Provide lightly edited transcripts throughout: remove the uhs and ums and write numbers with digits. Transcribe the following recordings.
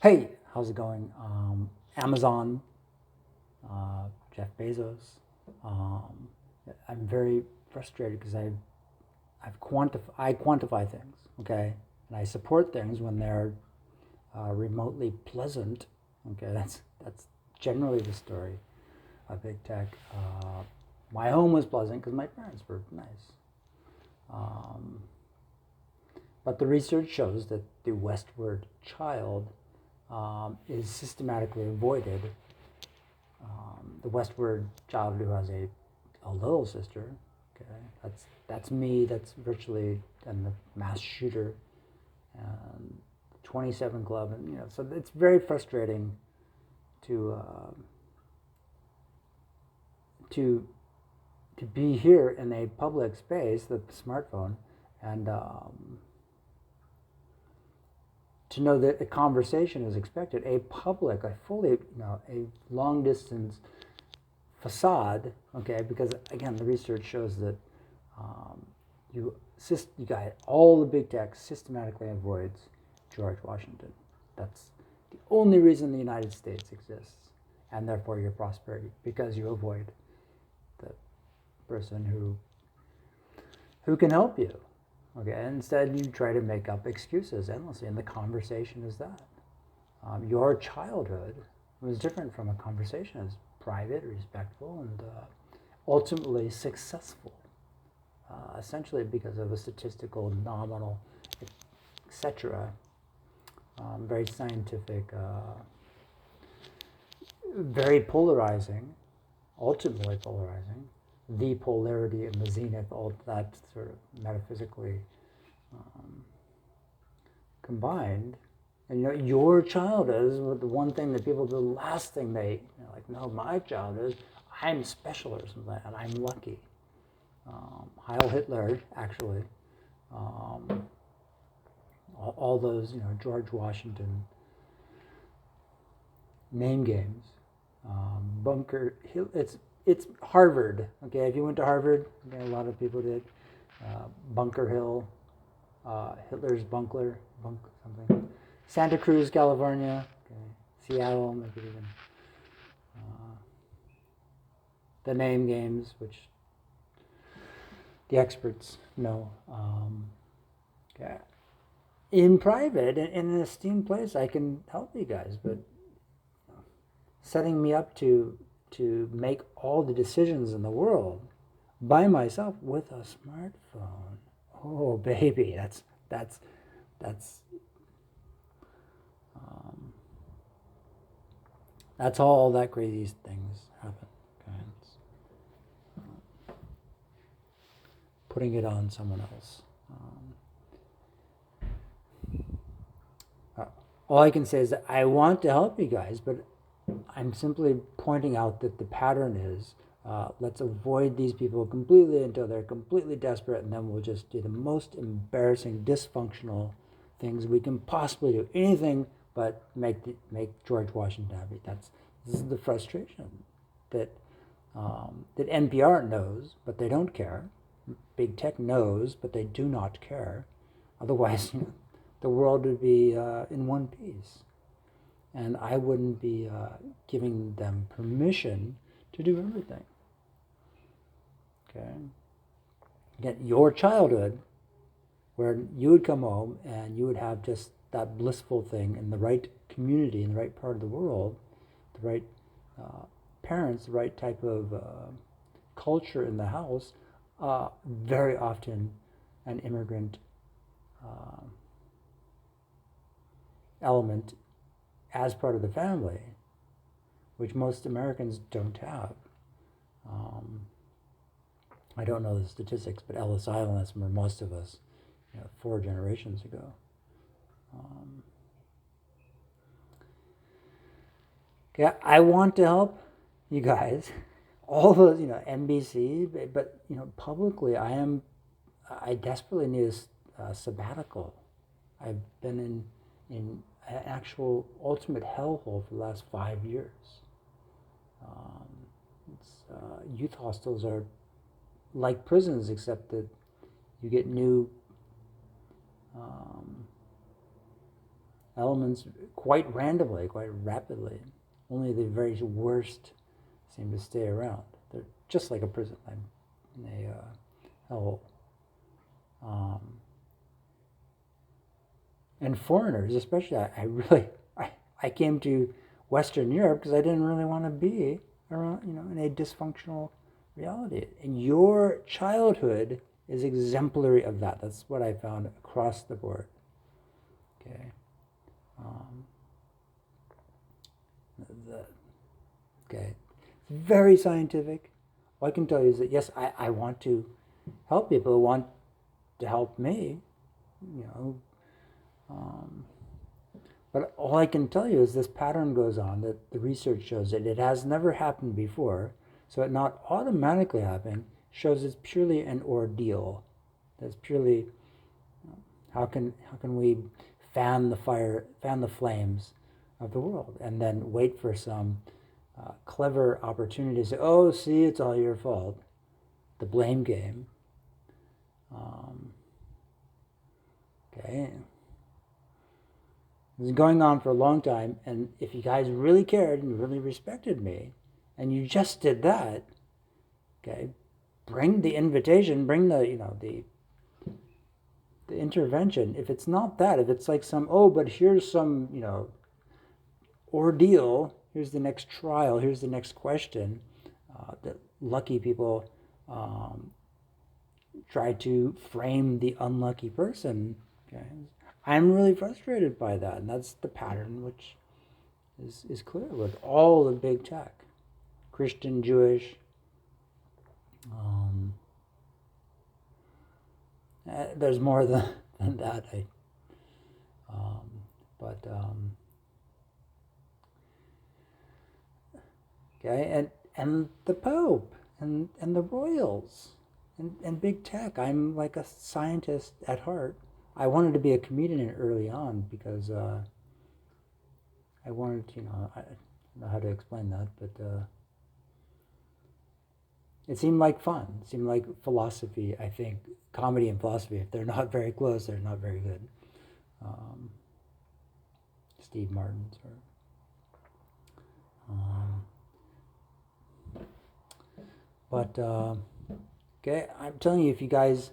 Hey, how's it going? Amazon, Jeff Bezos. Um, I'm very frustrated because I quantify things, okay, and I support things when they're remotely pleasant. Okay, that's generally the story of big tech. My home was pleasant because my parents were nice, um, but the research shows that the westward child is systematically avoided. The westward child who has a little sister, okay, that's me. That's virtually and the mass shooter, and 27 Club, and so it's very frustrating to to to be here in a public space, the smartphone, and to know that a conversation is expected, a public, a fully, a long distance facade, okay, because again, the research shows that um, you got all the big tech systematically avoids George Washington. That's the only reason the United States exists, and therefore your prosperity, because you avoid the person who can help you. Okay, instead you try to make up excuses endlessly, and the conversation is that. Your childhood was different from a conversation. It's private, respectful, and ultimately successful, essentially because of a statistical, nominal, etc. Very scientific, very polarizing, ultimately polarizing. The polarity and the zenith, all that sort of metaphysically combined. And your childhood is the one thing that people, the last thing they, like, no, my childhood, I'm special or something, and I'm lucky. Heil Hitler, actually. Um, all those, George Washington name games. Bunker Hill, it's Harvard, okay? If you went to Harvard, okay, a lot of people did. Bunker Hill, Hitler's Bunkler, something. Santa Cruz, California, okay. Seattle, maybe even. The name games, which the experts know. Okay. In private, in an esteemed place, I can help you guys, but setting me up to make all the decisions in the world by myself with a smartphone. Oh, baby, that's that's how all that crazy things happen. Okay? Putting it on someone else. All I can say is that I want to help you guys, but I'm simply pointing out that the pattern is let's avoid these people completely until they're completely desperate, and then we'll just do the most embarrassing, dysfunctional things we can possibly do. Anything but make George Washington happy. This is the frustration that that NPR knows, but they don't care. Big tech knows, but they do not care. Otherwise, the world would be in one piece, and I wouldn't be giving them permission to do everything. Okay. Again, your childhood, where you would come home and you would have just that blissful thing in the right community, in the right part of the world, the right parents, the right type of culture in the house, very often an immigrant element as part of the family, which most Americans don't have. I don't know the statistics, but Ellis Island, that's where most of us, 4 generations ago. Okay, I want to help you guys. All those, NBC, but publicly, I desperately need a sabbatical. I've been in an actual ultimate hellhole for the last 5 years. Youth hostels are like prisons, except that you get new elements quite randomly, quite rapidly. Only the very worst seem to stay around. They're just like a prison, in a hellhole. And foreigners, especially, I came to Western Europe because I didn't really want to be around, in a dysfunctional reality. And your childhood is exemplary of that. That's what I found across the board. Okay. Okay. It's very scientific. All I can tell you is that, yes, I want to help people who want to help me, but all I can tell you is this pattern goes on, that the research shows that it has never happened before, so it not automatically happening shows it's purely an ordeal. That's purely, how can we fan the flames of the world, and then wait for some clever opportunity to say, oh, see, it's all your fault. The blame game. Okay. This is going on for a long time, and if you guys really cared and really respected me, and you just did that, okay, bring the invitation, bring the intervention. If it's not that, if it's like but here's some, ordeal, here's the next trial, here's the next question, that lucky people try to frame the unlucky person, okay, I'm really frustrated by that, and that's the pattern which is clear with all the big tech, Christian, Jewish. There's more than that. Okay, and the Pope and the royals and big tech. I'm like a scientist at heart. I wanted to be a comedian early on because I wanted, I don't know how to explain that, but it seemed like fun. It seemed like philosophy, I think. Comedy and philosophy, if they're not very close, they're not very good. Steve Martin's. Okay, I'm telling you, if you guys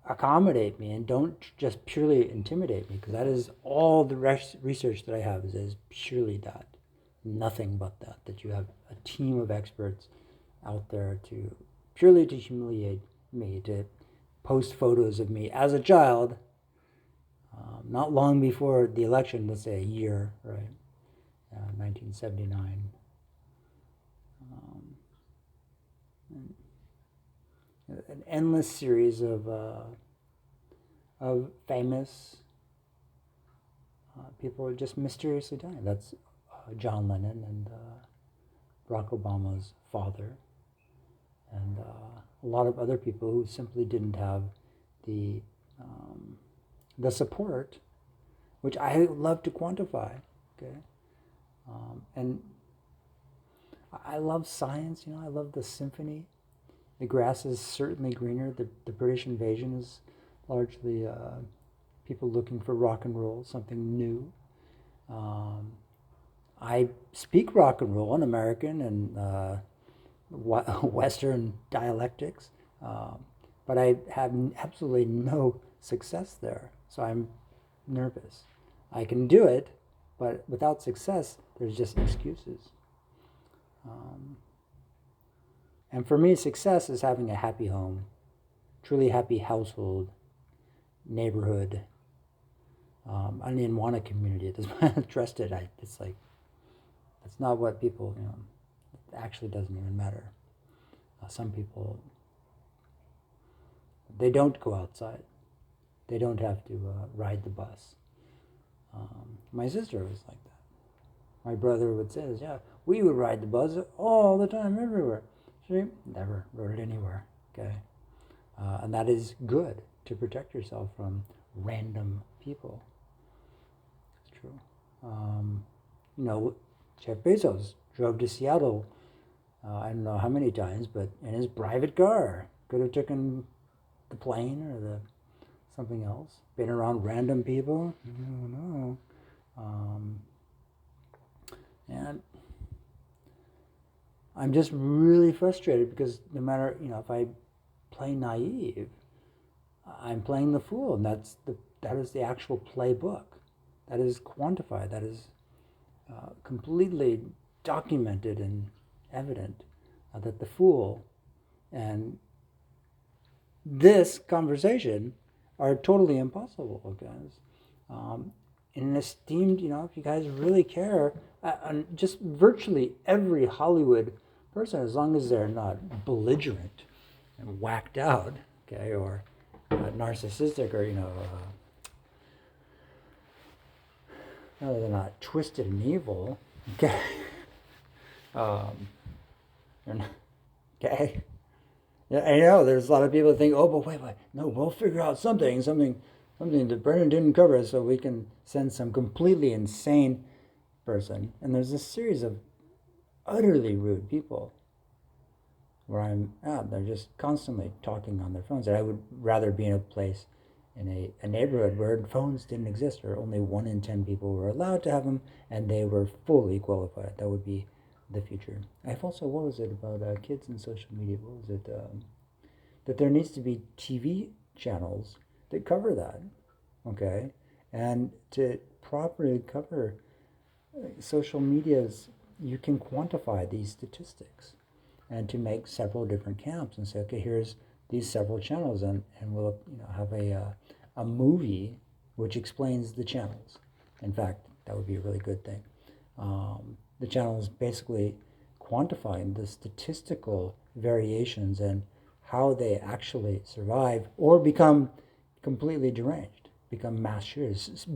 accommodate me and don't just purely intimidate me, because that is all the research that I have is purely that, nothing but that you have a team of experts out there purely to humiliate me, to post photos of me as a child, not long before the election, let's say a year, right, 1979. An endless series of famous people are just mysteriously dying. That's John Lennon and Barack Obama's father, and a lot of other people who simply didn't have the support, which I love to quantify. Okay, and I love science. I love the symphony. The grass is certainly greener. The British invasion is largely people looking for rock and roll, something new. I speak rock and roll in American and Western dialectics, but I have absolutely no success there. So I'm nervous. I can do it, but without success, there's just excuses. And for me, success is having a happy home, truly happy household, neighborhood. I don't even want a community. It doesn't trust it. It's like, that's not what people, it actually doesn't even matter. Some people, they don't go outside. They don't have to ride the bus. My sister was like that. My brother would say this, yeah, we would ride the bus all the time, everywhere. She never rode it anywhere, okay? And that is good, to protect yourself from random people. It's true. Jeff Bezos drove to Seattle, I don't know how many times, but in his private car. Could have taken the plane or something else. Been around random people? No. And I'm just really frustrated because no matter, if I play naive, I'm playing the fool, and that is the actual playbook. That is quantified. That is completely documented and evident that the fool and this conversation are totally impossible, guys. In an esteemed, if you guys really care, just virtually every Hollywood person, as long as they're not belligerent and whacked out, okay, or narcissistic, or no, they're not twisted and evil, okay. They're not, okay. Yeah, I know there's a lot of people that think, oh, but wait, no, we'll figure out something that Brennan didn't cover, so we can send some completely insane person. And there's a series of utterly rude people where I'm at. They're just constantly talking on their phones. And I would rather be in a place, in a neighborhood where phones didn't exist, or only 1 in 10 people were allowed to have them, and they were fully qualified. That would be the future. I've also, what was it about kids and social media? What was it? That there needs to be TV channels that cover that, okay? And to properly cover social medias, you can quantify these statistics, and to make several different camps and say, okay, here's these several channels, and we'll have a movie which explains the channels. In fact, that would be a really good thing. The channels basically quantifying the statistical variations and how they actually survive or become completely deranged, become mass shooters,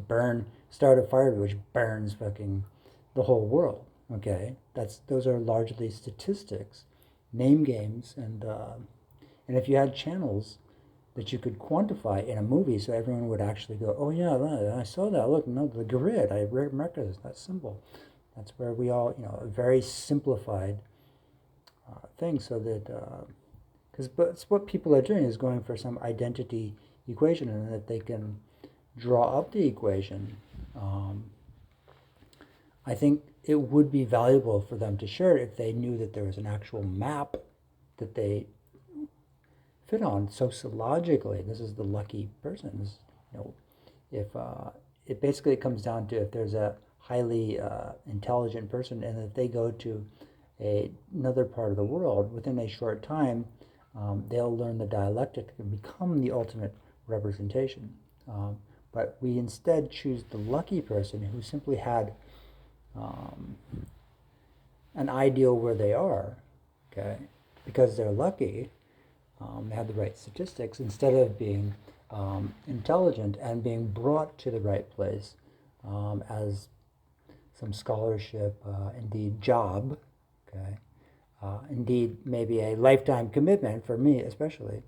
start a fire which burns fucking the whole world. Okay, those are largely statistics, name games, and if you had channels that you could quantify in a movie, so everyone would actually go, oh yeah, I saw that. Look, no, the grid, I recognize that symbol. That's where we all, a very simplified thing, so that, because what people are doing is going for some identity equation, and that they can draw up the equation. I think it would be valuable for them to share it if they knew that there was an actual map that they fit on sociologically. This is the lucky person. If it basically comes down to, if there's a highly intelligent person, and if they go to another part of the world within a short time, they'll learn the dialectic and become the ultimate representation. But we instead choose the lucky person who simply had an ideal where they are, okay, because they're lucky, they have the right statistics, instead of being intelligent and being brought to the right place as some scholarship, indeed job, okay, indeed maybe a lifetime commitment for me especially.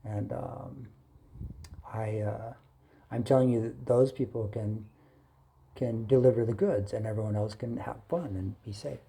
And I'm telling you that those people can deliver the goods, and everyone else can have fun and be safe.